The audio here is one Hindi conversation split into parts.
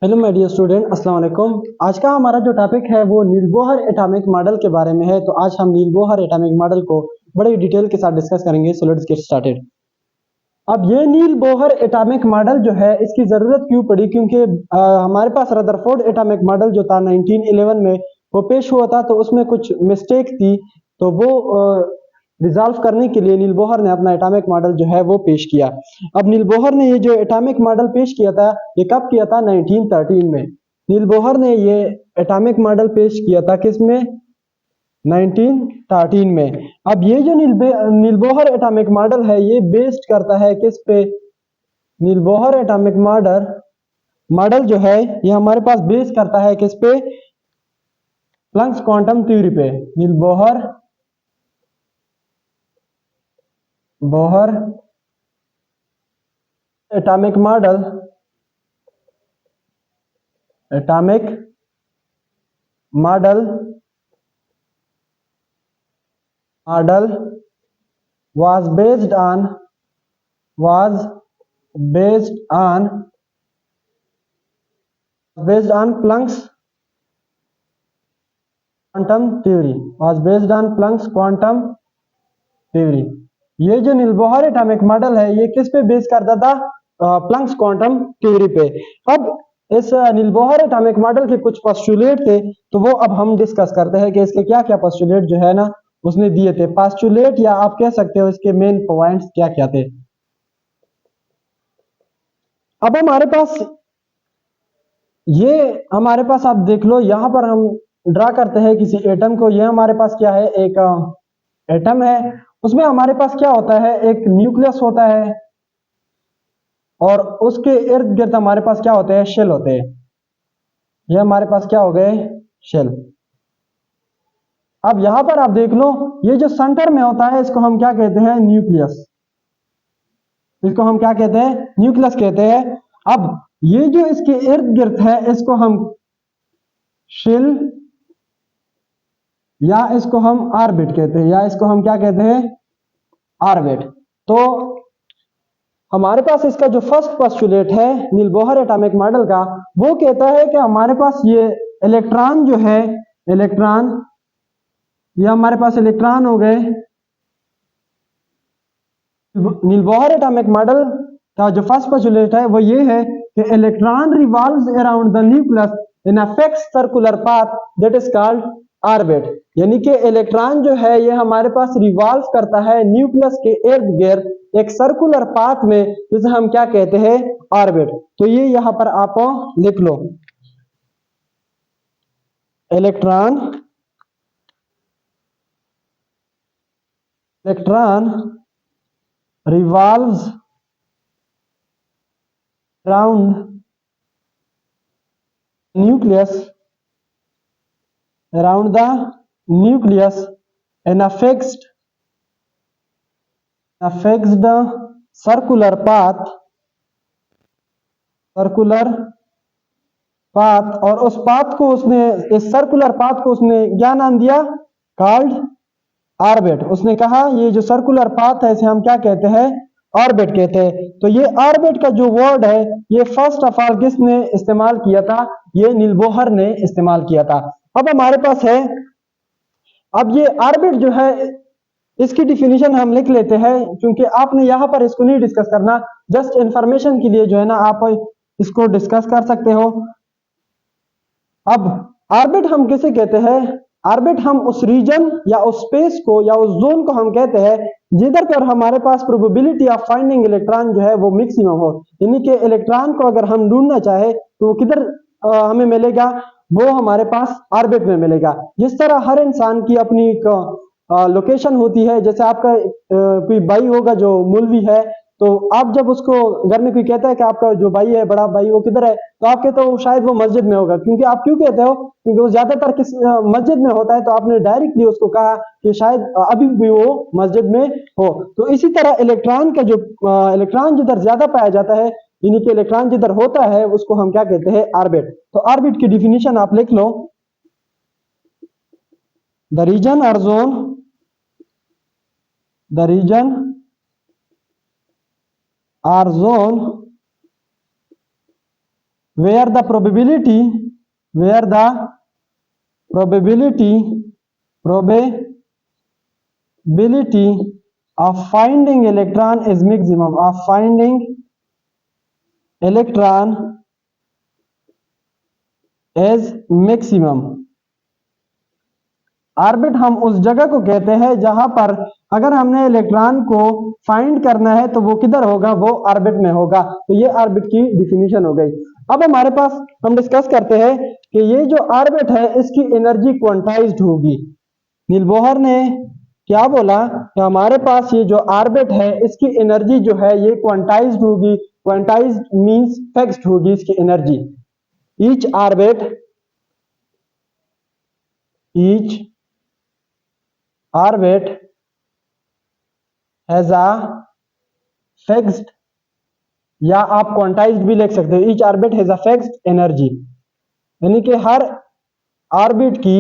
हेलो माय डियर स्टूडेंट, अस्सलाम वालेकुम। आज का हमारा जो टॉपिक है वो नील बोहर एटॉमिक मॉडल के बारे में है। तो आज हम नील बोहर एटॉमिक मॉडल को बड़े डिटेल के साथ डिस्कस करेंगे। So let's get started. अब ये नील बोहर एटॉमिक मॉडल जो है इसकी ज़रूरत क्यों पड़ी, क्योंकि हमारे पास रदरफोर्ड एटॉमिक मॉडल जो था 1911 में वो पेश हुआ था, तो उसमें कुछ मिस्टेक थी। तो वो रिजॉल्व करने के लिए नील बोहर ने अपना एटॉमिक मॉडल जो है वो पेश किया। अब नील बोहर ने ये जो एटॉमिक मॉडल पेश किया था ये कब किया था? 1913 में। नील बोहर ने ये एटॉमिक मॉडल पेश किया था किसमें? 1913 में। अब ये जो नील बोहर एटॉमिक मॉडल है ये बेस्ड करता है किस पे? नील बोहर एटॉमिक मॉडल जो है ये हमारे पास बेस करता है किस पे? प्लैंक्स क्वांटम थ्योरी पे। Niels Bohr atomic model was based on Planck's quantum theory। ये जो नील बोहर एटॉमिक मॉडल है ये किस पे बेस करता था? प्लैंक्स क्वांटम थ्योरी पे। अब इस नील बोहर एटॉमिक मॉडल के कुछ पोस्टुलेट थे, तो वो अब हम डिस्कस करते हैं कि इसके क्या क्या पोस्टुलेट जो है ना उसने दिए थे। पोस्टुलेट या आप कह सकते हो इसके मेन पॉइंट्स क्या क्या थे। अब हमारे पास आप देख लो, यहां पर हम ड्रा करते हैं किसी एटम को। ये हमारे पास क्या है? एक एटम है। उसमें हमारे पास क्या होता है? एक न्यूक्लियस होता है और उसके इर्द गिर्द हमारे पास क्या होते हैं? शेल होते हैं। ये हमारे पास क्या हो गए? शेल। अब यहां पर आप देख लो, ये जो सेंटर में होता है इसको हम क्या कहते हैं? न्यूक्लियस। इसको हम क्या कहते हैं? न्यूक्लियस कहते हैं। अब ये जो इसके इर्द गिर्द है इसको हम शेल या इसको हम ऑर्बिट कहते हैं, या इसको हम क्या कहते हैं? ऑर्बिट। तो हमारे पास इसका जो फर्स्ट पोस्टुलेट है नील बोहर एटॉमिक मॉडल का, वो कहता है कि हमारे पास ये इलेक्ट्रॉन जो है, ये हमारे पास इलेक्ट्रॉन हो गए। नील बोहर एटॉमिक मॉडल का जो फर्स्ट पोस्टुलेट है वो ये है कि electron revolves around the nucleus in a fixed circular path that is called orbit. यानी कि इलेक्ट्रॉन जो है ये हमारे पास रिवॉल्व करता है न्यूक्लियस के इर्द गिर्द एक सर्कुलर पाथ में, जिसे हम क्या कहते हैं? ऑर्बिट। तो ये यहां पर आप लिख लो, electron revolves around the nucleus in a fixed circular path और उस पाथ को उसने, इस सर्कुलर पाथ को उसने क्या नाम दिया? Called orbit. उसने कहा ये जो सर्कुलर पाथ है इसे हम क्या कहते हैं? ऑर्बिट कहते हैं। तो ये ऑर्बिट का जो वर्ड है ये फर्स्ट ऑफ ऑल किसने इस्तेमाल किया था? ये नील बोहर ने इस्तेमाल किया था। अब हमारे पास है, अब ये ऑर्बिट जो है इसकी डिफिनीशन हम लिख लेते हैं, क्योंकि आपने यहां पर इसको नहीं डिस्कस करना, जस्ट इंफॉर्मेशन के लिए जो है ना आप इसको डिस्कस कर सकते हो। अब ऑर्बिट हम किसे कहते हैं? ऑर्बिट हम उस रीजन या उस स्पेस को या उस जोन को हम कहते हैं जिधर पर हमारे पास प्रोबेबिलिटी ऑफ फाइंडिंग इलेक्ट्रॉन जो है वो मैक्सिमम हो। यानी कि इलेक्ट्रॉन को अगर हम ढूंढना चाहे तो वो किधर हमें मिलेगा? वो हमारे पास ऑर्बिट में मिलेगा। जिस तरह हर इंसान की अपनी लोकेशन होती है, जैसे आपका कोई भाई होगा जो मौलवी है, तो आप जब उसको घर में कोई कहता है कि आपका जो भाई है, बड़ा भाई, वो किधर है, तो आप कहते हो शायद वो मस्जिद में होगा। क्योंकि आप क्यों कहते हो? क्योंकि वो ज्यादातर किस मस्जिद में होता है, तो आपने डायरेक्टली उसको कहा कि शायद अभी भी वो मस्जिद में हो। तो इसी तरह इलेक्ट्रॉन का जो इलेक्ट्रॉन जिधर ज्यादा पाया जाता है, यानी कि इलेक्ट्रॉन जिधर होता है उसको हम क्या कहते हैं? ऑर्बिट। तो ऑर्बिट की डिफिनीशन आप लिख लो, द रीजन और zone where the probability of finding electron is maximum, orbit हम उस जगह को कहते हैं जहां पर अगर हमने इलेक्ट्रॉन को फाइंड करना है तो वो किधर होगा, वो ऑर्बिट में होगा। तो ये ऑर्बिट की डिफिनीशन हो गई। अब हमारे पास हम डिस्कस करते हैं कि ये जो ऑर्बिट है इसकी एनर्जी क्वांटाइज्ड होगी। नील बोहर ने क्या बोला कि हमारे पास ये जो ऑर्बिट है इसकी एनर्जी जो है ये क्वांटाइज्ड होगी। क्वांटाइज्ड मींस फिक्स्ड होगी इसकी energy. Each orbit has a fixed, या आप क्वांटाइज्ड भी लिख सकते हो, each orbit has a fixed energy, यानी कि हर ऑर्बिट की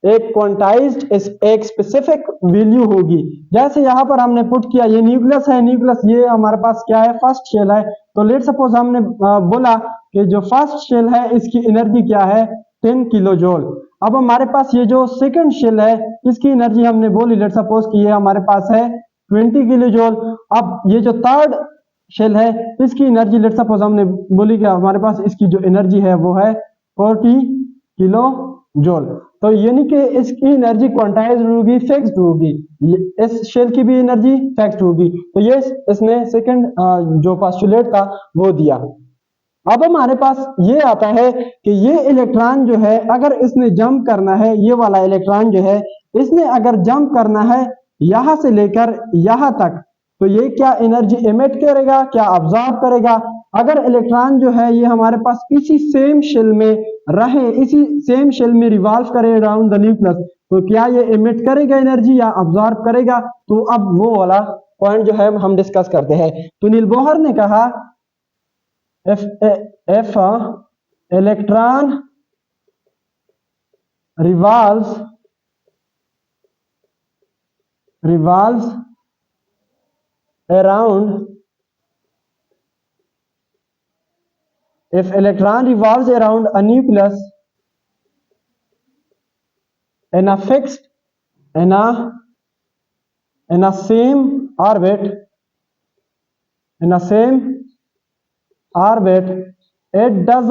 एक क्वांटाइज्ड एक स्पेसिफिक वैल्यू होगी। जैसे यहां पर हमने पुट किया, ये न्यूक्लियस है, न्यूक्लियस ये हमारे पास क्या है, फर्स्ट शेल है। तो लेट सपोज हमने बोला कि जो फर्स्ट शेल है इसकी एनर्जी क्या है, 10 किलो जूल। अब हमारे पास ये जो सेकंड शेल है इसकी एनर्जी हमने बोली, लेट सपोज कि ये हमारे पास है 20 किलो जूल। अब ये जो थर्ड शेल है इसकी एनर्जी लेट सपोज हमने बोली कि हमारे पास इसकी जो एनर्जी है वो है 40 किलो जूल। तो यानी कि इसकी एनर्जी क्वांटाइज्ड होगी, फिक्स्ड होगी। इस शेल की भी एनर्जी फिक्स्ड होगी। तो ये इसने सेकंड जो पोस्टुलेट था वो दिया। अब हमारे पास ये आता है कि ये इलेक्ट्रॉन जो है अगर इसने जंप करना है, ये वाला इलेक्ट्रॉन जो है इसने अगर जंप करना है यहां से लेकर यहां तक, तो ये क्या एनर्जी एमिट करेगा, क्या अब्जॉर्ब करेगा। अगर इलेक्ट्रॉन जो है ये हमारे पास इसी सेम शेल में रहे, इसी सेम शेल में रिवॉल्व करे अराउंड द न्यूक्लियस, तो क्या ये एमिट करेगा एनर्जी या अब्जॉर्ब करेगा। तो अब वो वाला पॉइंट जो है हम डिस्कस करते हैं। तो नील बोहर ने कहा if a electron revolves around a nucleus in a fixed in a same orbit, it does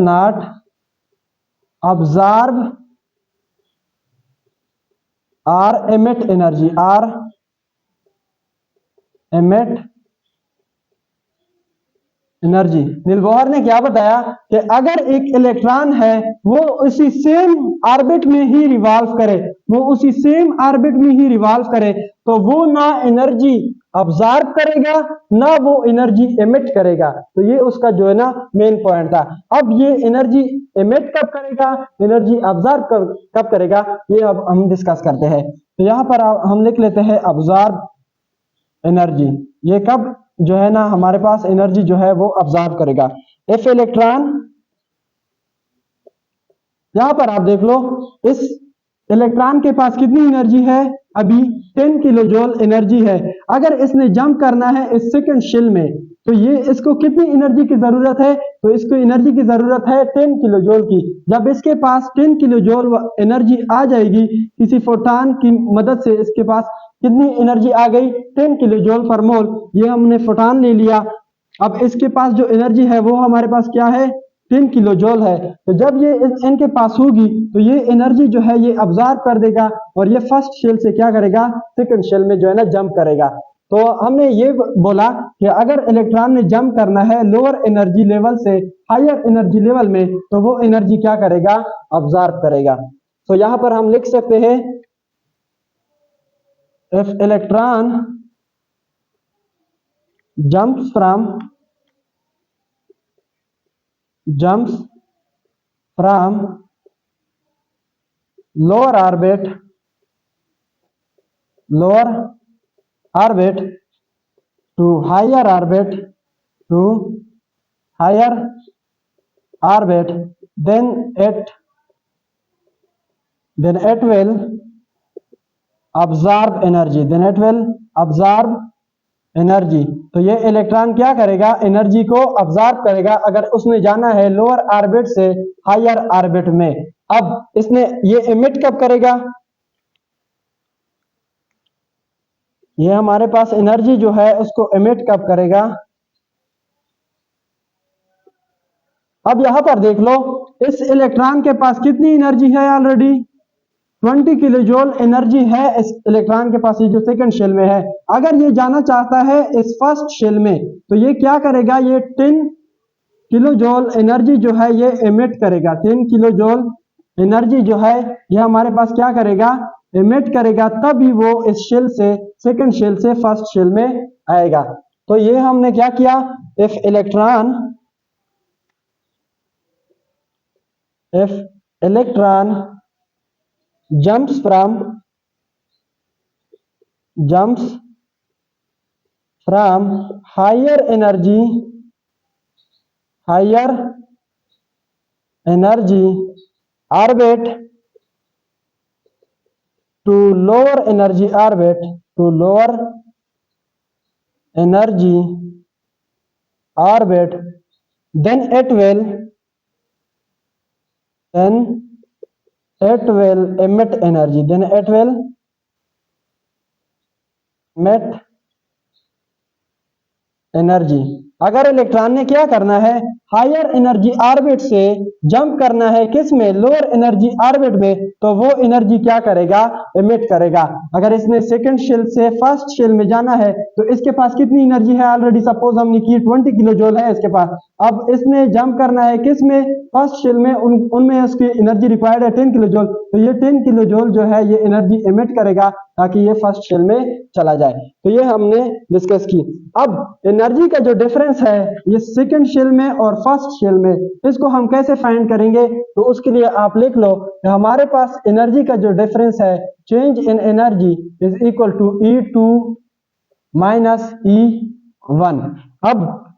not absorb or emit energy, Niels Bohr ने क्या बताया कि अगर एक इलेक्ट्रॉन है वो उसी सेम ऑर्बिट में ही रिवॉल्व करे, तो वो ना एनर्जी अब्जॉर्ब करेगा ना वो एनर्जी एमिट करेगा। तो ये उसका जो है ना मेन पॉइंट था। अब ये एनर्जी एमिट कब करेगा, एनर्जी अब्जॉर्ब कब करेगा, ये अब हम डिस्कस करते हैं। तो यहां पर हम लिख लेते हैं अब्जॉर्ब एनर्जी। ये कब जो है ना हमारे पास एनर्जी जो है वो अब्जॉर्ब करेगा। इफ इलेक्ट्रॉन, यहां पर आप देख लो इस इलेक्ट्रॉन के पास कितनी एनर्जी है, अभी 10 किलो जूल एनर्जी है। अगर इसने जंप करना है इस सेकंड शेल में, तो ये इसको कितनी एनर्जी की जरूरत है, तो इसको एनर्जी की जरूरत है 10 किलो जूल की। जब इसके पास 10 किलो जूल एनर्जी आ जाएगी किसी फोटॉन की मदद से, इसके पास कितनी एनर्जी आ गई, 10 किलो जूल पर मोल। ये हमने फोटॉन ले लिया। अब इसके पास जो एनर्जी है वो हमारे पास क्या है, 10 किलो जूल है। तो जब ये इनके पास होगी तो ये एनर्जी जो है ये अब्जॉर्ब कर देगा और ये फर्स्ट शेल से क्या करेगा, सेकंड शेल में जो है ना जंप करेगा। तो हमने ये बोला कि अगर इलेक्ट्रॉन ने जंप करना है लोअर एनर्जी लेवल से हायर एनर्जी लेवल में, तो वो एनर्जी क्या करेगा, अब्जॉर्ब करेगा। तो यहां पर हम लिख सकते हैं if electron jumps from lower orbit to higher orbit, then it will absorb energy, energy. तो ये इलेक्ट्रॉन क्या करेगा, एनर्जी को ऑब्जर्व करेगा अगर उसने जाना है लोअर ऑर्बिट से हायर ऑर्बिट में। अब इसने ये एमिट कब करेगा, ये हमारे पास एनर्जी जो है उसको एमिट कब करेगा। अब यहां पर देख लो, इस इलेक्ट्रॉन के पास कितनी एनर्जी है, ऑलरेडी 20 किलो जूल एनर्जी है इस इलेक्ट्रॉन के पास, ये जो सेकंड शेल में है। अगर ये जाना चाहता है इस फर्स्ट शेल में तो ये क्या करेगा, ये 10 किलो जूल एनर्जी जो है ये एमिट करेगा। 10 किलो जूल एनर्जी जो है ये हमारे पास क्या करेगा, एमिट करेगा, तभी वो इस शेल से, सेकंड शेल से फर्स्ट शेल में आएगा। तो ये हमने क्या किया, if electron jumps from higher energy orbit to lower energy orbit, then it will emit energy, energy. अगर इलेक्ट्रॉन ने क्या करना है, हायर एनर्जी ऑर्बिट से जंप करना है किस में, लोअर एनर्जी ऑर्बिट में, तो वो एनर्जी क्या करेगा, एमिट करेगा। अगर इसने सेकंड शेल से फर्स्ट शेल में जाना है तो इसके पास कितनी एनर्जी है, ऑलरेडी सपोज हमने की 20 किलो जूल है इसके पास। अब इसने जंप करना है किस में, फर्स्ट शेल में, उनमें उसकी एनर्जी रिक्वायर्ड है 10 किलो जूल। तो ये 10 किलो जूल जो है ये एनर्जी एमिट करेगा ताकि ये फर्स्ट शेल में चला जाए। तो ये हमने डिस्कस की। अब एनर्जी का जो डिफरेंस है ये सेकंड शेल में और फर्स्ट शेल में, इसको हम कैसे फाइंड करेंगे, तो उसके लिए आप लिख लो कि हमारे पास एनर्जी का जो डिफरेंस है, change in energy is equal to E2 minus E1। अब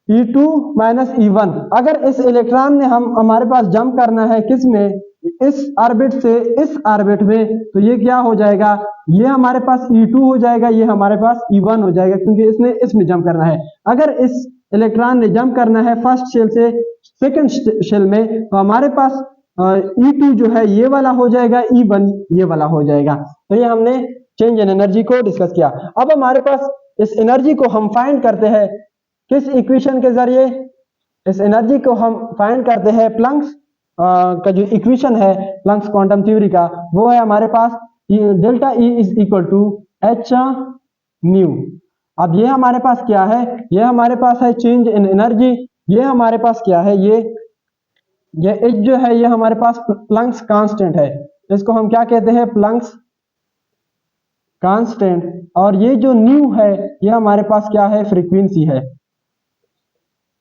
E2 माइनस E1, अगर इस इलेक्ट्रॉन ने हमारे पास जंप करना है किस में, इस ऑर्बिट से इस ऑर्बिट में, तो ये क्या हो जाएगा, ये हमारे पास E2 हो जाएगा, ये हमारे पास E1 हो जाएगा, क्योंकि इसने इसमें जंप करना है। अगर इस इलेक्ट्रॉन ने जंप करना है फर्स्ट शेल से सेकंड शेल में, तो हमारे पास E2 जो है ये वाला हो जाएगा, E1 ये वाला हो जाएगा। तो ये हमने चेंज इन एनर्जी को डिस्कस किया। अब हमारे पास इस एनर्जी को हम फाइंड करते हैं किस इक्वेशन के जरिए, इस एनर्जी को हम फाइंड करते हैं प्लैंक्स का जो इक्वेशन है प्लैंक्स क्वांटम थ्योरी का, वो है हमारे पास delta E is equal to h nu. अब ये हमारे पास क्या है, ये हमारे पास है चेंज इन एनर्जी, ये हमारे पास क्या है, ये h जो है ये हमारे पास प्लैंक्स कांस्टेंट है, इसको हम क्या कहते हैं, प्लैंक्स कांस्टेंट। और ये जो न्यू है ये हमारे पास क्या है, फ्रीक्वेंसी है,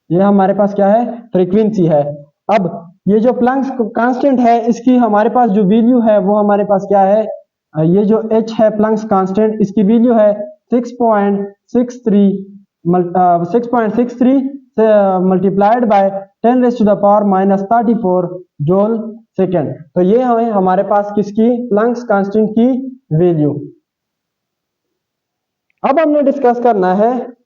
ये हमारे पास क्या है, फ्रीक्वेंसी है। अब ये जो प्लैंक्स कांस्टेंट है इसकी हमारे पास जो वैल्यू है वो हमारे पास क्या है, ये जो h है प्लैंक्स कांस्टेंट, इसकी वैल्यू है 6.63 से मल्टीप्लाइड बाय 10⁻⁻34 जूल सेकेंड। तो ये है हमारे पास किसकी, प्लैंक्स कांस्टेंट की वैल्यू। अब हमने डिस्कस करना है,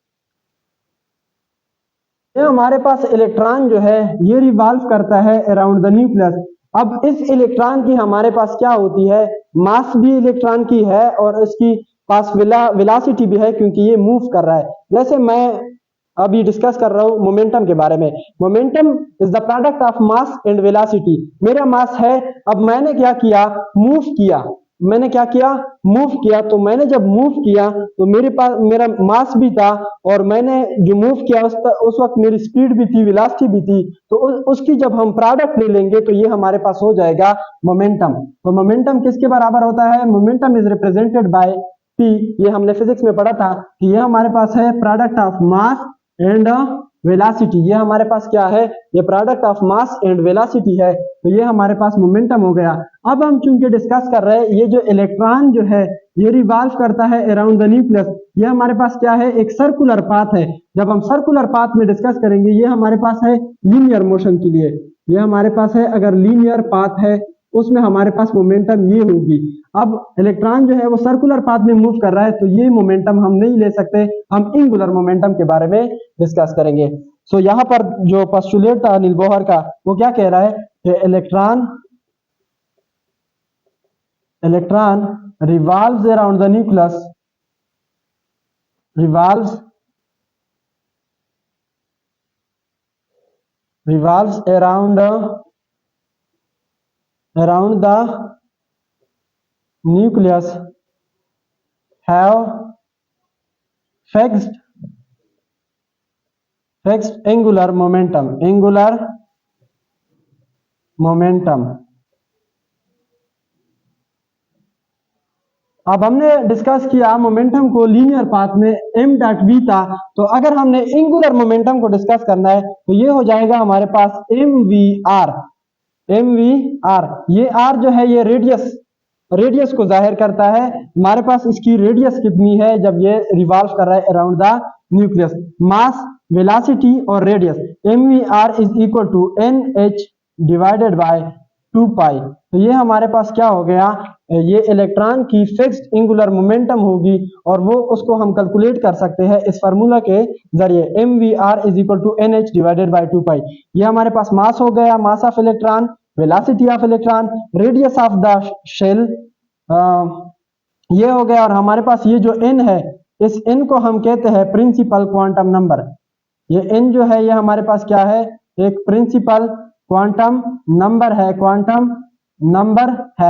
ये हमारे पास इलेक्ट्रॉन जो है ये रिवॉल्व करता है अराउंड द न्यूक्लियस। अब इस इलेक्ट्रॉन की हमारे पास क्या होती है, मास भी इलेक्ट्रॉन की है और इसकी पास वेलोसिटी भी है, क्योंकि ये मूव कर रहा है। जैसे मैं अभी डिस्कस कर रहा हूं मोमेंटम के बारे में, momentum is the product of mass and velocity. मेरा मास है, अब मैंने क्या किया, मूव किया, मैंने क्या किया, मूव किया। तो मैंने जब मूव किया तो मेरे पास मेरा मास भी था और मैंने जो मूव किया उस वक्त मेरी स्पीड भी थी, वेलोसिटी भी थी। तो उसकी जब हम प्रोडक्ट ले लेंगे तो ये हमारे पास हो जाएगा मोमेंटम। तो मोमेंटम किसके बराबर होता है, momentum is represented by P। ये हमने फिजिक्स में पढ़ा था कि ये हमारे पास है product of mass and velocity. ये हमारे पास क्या है, ये product of mass and velocity है, तो ये हमारे पास मोमेंटम हो गया। अब हम चूंकि डिस्कस कर रहे हैं, ये जो इलेक्ट्रॉन जो है ये रिवॉल्व करता है अराउंड द न्यूक्लियस, ये हमारे पास क्या है, एक सर्कुलर पाथ है। जब हम सर्कुलर पाथ में डिस्कस करेंगे, ये हमारे पास है लीनियर मोशन के लिए, ये हमारे पास है अगर लीनियर पाथ है उसमें हमारे पास मोमेंटम ये होगी। अब इलेक्ट्रॉन जो है वो सर्कुलर पाथ में मूव कर रहा है, तो ये मोमेंटम हम नहीं ले सकते, हम एंगुलर मोमेंटम के बारे में डिस्कस करेंगे। सो यहाँ पर जो पोस्टुलेट था नील बोहर का, वो क्या कह रहा है कि electron revolves around the nucleus, revolves around the nucleus, have fixed angular momentum, अब हमने डिस्कस किया मोमेंटम को लीनियर पाथ में m डॉट v था, तो अगर हमने एंगुलर मोमेंटम को डिस्कस करना है तो ये हो जाएगा हमारे पास mvr। ये r जो है ये रेडियस को जाहिर करता है। हमारे पास इसकी रेडियस कितनी है जब ये रिवॉल्व कर रहा है around the nucleus. Mass, velocity और radius, mvr is equal to nh divided by 2 pi. तो ये हमारे पास क्या हो गया, ये इलेक्ट्रॉन की फिक्स्ड एंगुलर मोमेंटम होगी और वो उसको हम कैलकुलेट कर सकते हैं इस फार्मूला के जरिए, mvr is equal to nh divided by 2 pi. ये हमारे पास मास हो गया, mass of electron, velocity of electron, radius of the shell, ये हो गया। और हमारे पास ये जो n है, इस n को हम कहते हैं प्रिंसिपल क्वांटम नंबर। ये n जो है ये हमारे पास क्या है, एक प्रिंसिपल क्वांटम नंबर है,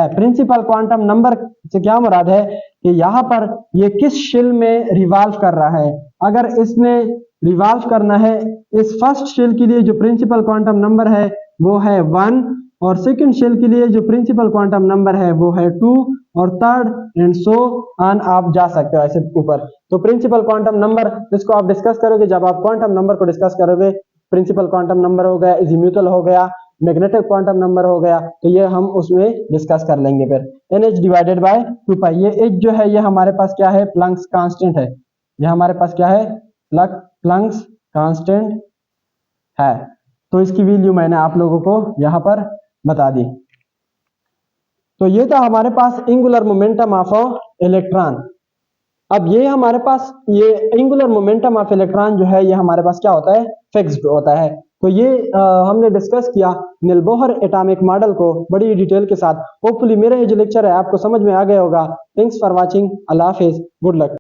प्रिंसिपल क्वांटम नंबर से क्या मुराद है कि यहाँ पर ये किस शेल में रिवॉल्व कर रहा है। अगर इसने रिवॉल्व करना है, इस फर्स्ट शेल के लिए जो प्रिंसिपल क्वांटम नंबर है वो है 1, और सेकंड शेल के लिए जो प्रिंसिपल क्वांटम नंबर है वो है 2, और थर्ड एंड सो ऑन आप जा सकते हो ऐसे ऊपर। तो प्रिंसिपल क्वांटम नंबर जिसको आप डिस्कस करोगे, जब आप क्वांटम नंबर को डिस्कस करोगे, प्रिंसिपल क्वांटम नंबर हो गया, अजीमुथल हो गया, मैग्नेटिक क्वांटम नंबर हो गया, तो ये हम उसमें डिस्कस कर लेंगे फिर। NH divided by 2 pi. ये H जो है ये हमारे पास क्या है, प्लैंक्स कांस्टेंट है। ये हमारे पास क्या है, प्लैंक्स कांस्टेंट है। तो इसकी वैल्यू मैंने आप लोगों को यहाँ पर बता दी। तो ये था हमारे पास एंगुलर मोमेंटम ऑफ इलेक्ट्रॉन। अब ये हमारे पास ये एंगुलर मोमेंटम ऑफ इलेक्ट्रॉन जो है ये हमारे पास क्या होता है, फिक्स्ड होता है। तो ये हमने डिस्कस किया नील बोहर एटॉमिक मॉडल को बड़ी डिटेल के साथ। होपफुली मेरा ये जो लेक्चर है आपको समझ में आ गया होगा। Thanks for watching. Allah Hafiz, good luck.